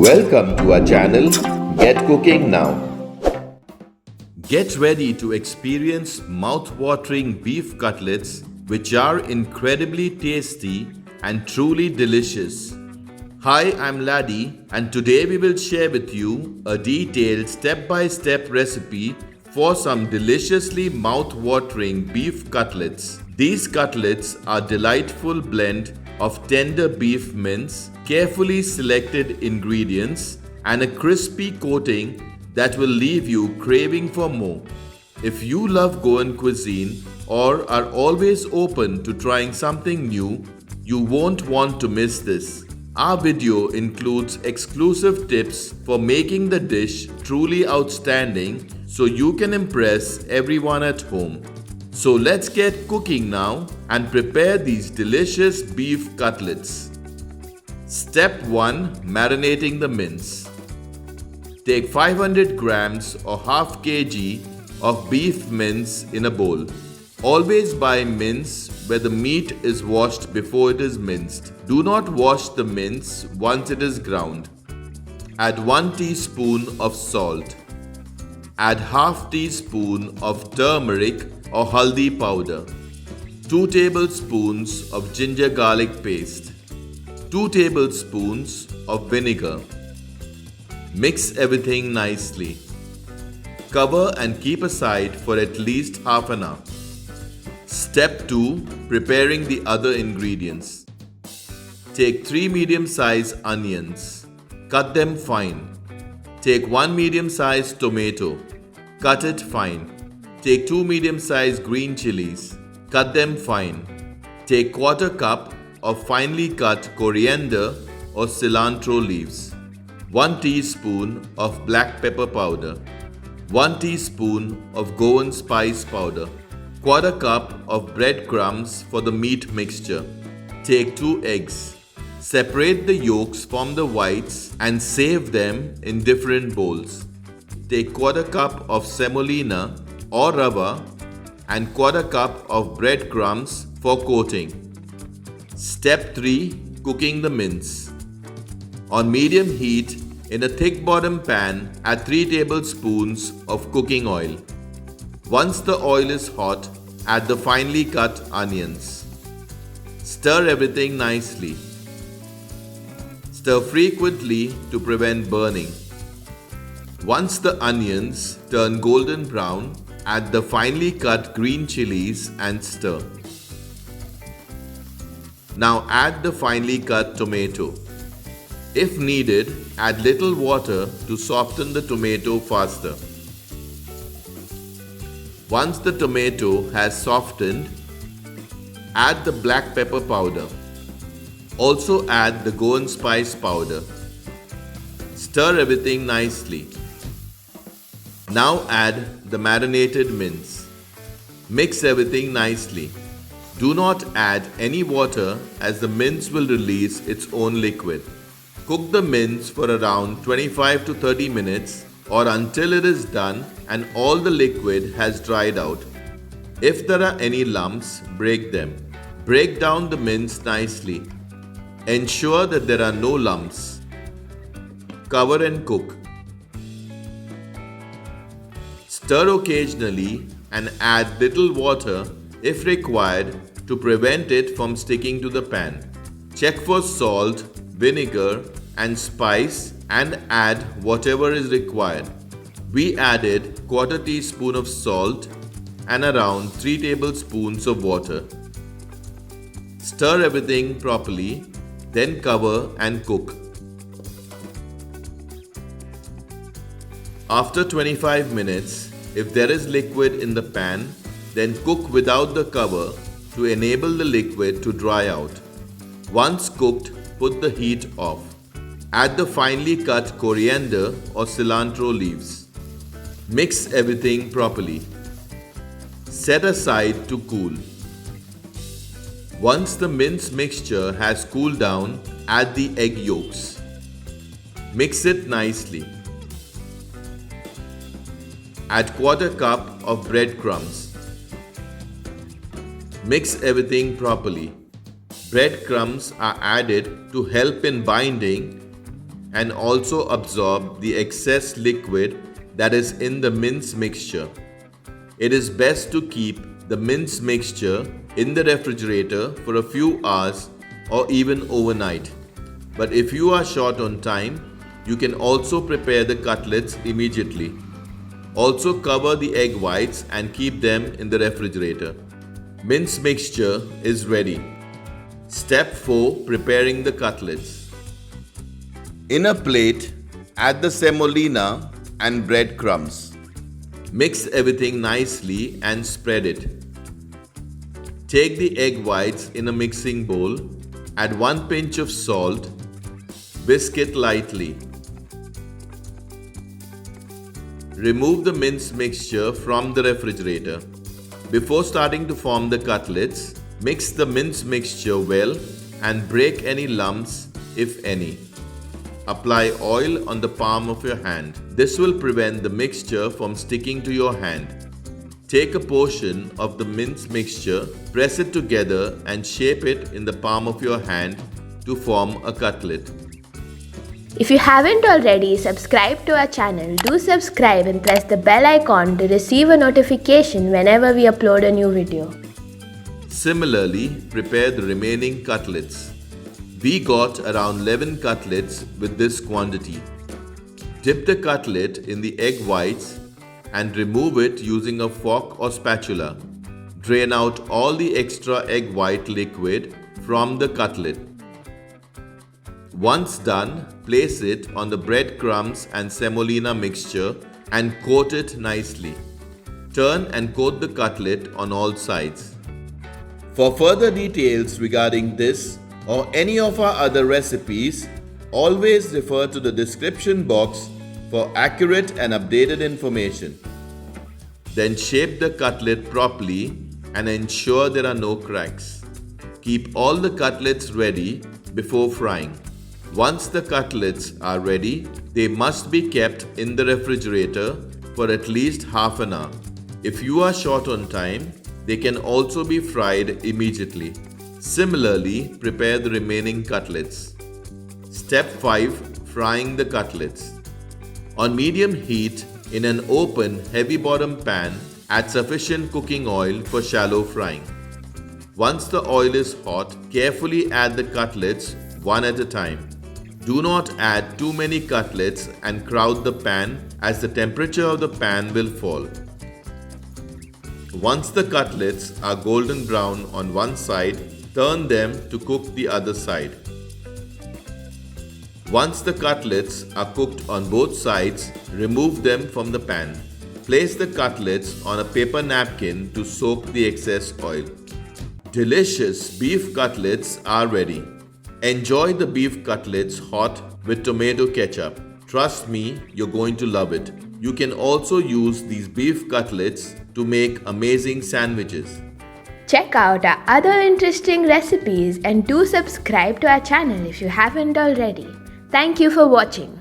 Welcome to our channel, Get Cooking Now. Get ready to experience mouth-watering beef cutlets, which are incredibly tasty and truly delicious. Hi, I'm Laddie, and today we will share with you a detailed step-by-step recipe for some deliciously mouth-watering beef cutlets. These cutlets are a delightful blend of tender beef mince, carefully selected ingredients, and a crispy coating that will leave you craving for more. If you love Goan cuisine or are always open to trying something new, you won't want to miss this. Our video includes exclusive tips for making the dish truly outstanding so you can impress everyone at home. So let's get cooking now and prepare these delicious beef cutlets. Step 1. Marinating the mince. Take 500 grams or half kg of beef mince in a bowl. Always buy mince where the meat is washed before it is minced. Do not wash the mince once it is ground. Add 1 teaspoon of salt. Add half teaspoon of turmeric or haldi powder. 2 tablespoons of ginger garlic paste. 2 tablespoons of vinegar. Mix everything nicely. Cover and keep aside for at least half an hour. Step 2. Preparing the other ingredients. Take 3 medium-sized onions. Cut them fine. Take 1 medium-sized tomato. Cut it fine. Take 2 medium-sized green chilies. Cut them fine. Take 1/4 cup of finely cut coriander or cilantro leaves. 1 teaspoon of black pepper powder. 1 teaspoon of Goan Spice powder. 1/4 cup of breadcrumbs for the meat mixture. Take 2 eggs. Separate the yolks from the whites and save them in different bowls. Take 1/4 cup of semolina or rava and 1/4 cup of breadcrumbs for coating. Step 3. Cooking the mince. On medium heat, in a thick bottom pan, add 3 tablespoons of cooking oil. Once the oil is hot, add the finely cut onions. Stir everything nicely. Stir frequently to prevent burning. Once the onions turn golden brown, add the finely cut green chilies and stir. Now add the finely cut tomato. If needed, add little water to soften the tomato faster. Once the tomato has softened, add the black pepper powder. Also add the Goan Spice powder. Stir everything nicely. Now add the marinated mince. Mix everything nicely. Do not add any water as the mince will release its own liquid. Cook the mince for around 25 to 30 minutes or until it is done and all the liquid has dried out. If there are any lumps, break them. Break down the mince nicely. Ensure that there are no lumps. Cover and cook. Stir occasionally and add little water if required to prevent it from sticking to the pan. Check for salt, vinegar and spice and add whatever is required. We added 1/4 teaspoon of salt and around 3 tablespoons of water. Stir everything properly, then cover and cook. After 25 minutes, if there is liquid in the pan, then cook without the cover to enable the liquid to dry out. Once cooked, put the heat off. Add the finely cut coriander or cilantro leaves. Mix everything properly. Set aside to cool. Once the mince mixture has cooled down, add the egg yolks. Mix it nicely. Add 1/4 cup of breadcrumbs. Mix everything properly. Breadcrumbs are added to help in binding and also absorb the excess liquid that is in the mince mixture. It is best to keep the mince mixture in the refrigerator for a few hours or even overnight. But if you are short on time, you can also prepare the cutlets immediately. Also cover the egg whites and keep them in the refrigerator. Mince mixture is ready. Step 4. Preparing the cutlets. In a plate, add the semolina and breadcrumbs. Mix everything nicely and spread it. Take the egg whites in a mixing bowl, add 1 pinch of salt, whisk it lightly. Remove the mince mixture from the refrigerator. Before starting to form the cutlets, mix the mince mixture well and break any lumps, if any. Apply oil on the palm of your hand. This will prevent the mixture from sticking to your hand. Take a portion of the mince mixture, press it together and shape it in the palm of your hand to form a cutlet. If you haven't already subscribed to our channel, do subscribe and press the bell icon to receive a notification whenever we upload a new video. Similarly, prepare the remaining cutlets. We got around 11 cutlets with this quantity. Dip the cutlet in the egg whites and remove it using a fork or spatula. Drain out all the extra egg white liquid from the cutlet. Once done, place it on the breadcrumbs and semolina mixture and coat it nicely. Turn and coat the cutlet on all sides. For further details regarding this or any of our other recipes, always refer to the description box for accurate and updated information. Then shape the cutlet properly and ensure there are no cracks. Keep all the cutlets ready before frying. Once the cutlets are ready, they must be kept in the refrigerator for at least half an hour. If you are short on time, they can also be fried immediately. Similarly, prepare the remaining cutlets. Step 5. Frying the cutlets. On medium heat, in an open, heavy bottom pan, add sufficient cooking oil for shallow frying. Once the oil is hot, carefully add the cutlets one at a time. Do not add too many cutlets and crowd the pan, as the temperature of the pan will fall. Once the cutlets are golden brown on one side, turn them to cook the other side. Once the cutlets are cooked on both sides, remove them from the pan. Place the cutlets on a paper napkin to soak the excess oil. Delicious beef cutlets are ready. Enjoy the beef cutlets hot with tomato ketchup. Trust me, you're going to love it. You can also use these beef cutlets to make amazing sandwiches. Check out our other interesting recipes and do subscribe to our channel if you haven't already. Thank you for watching.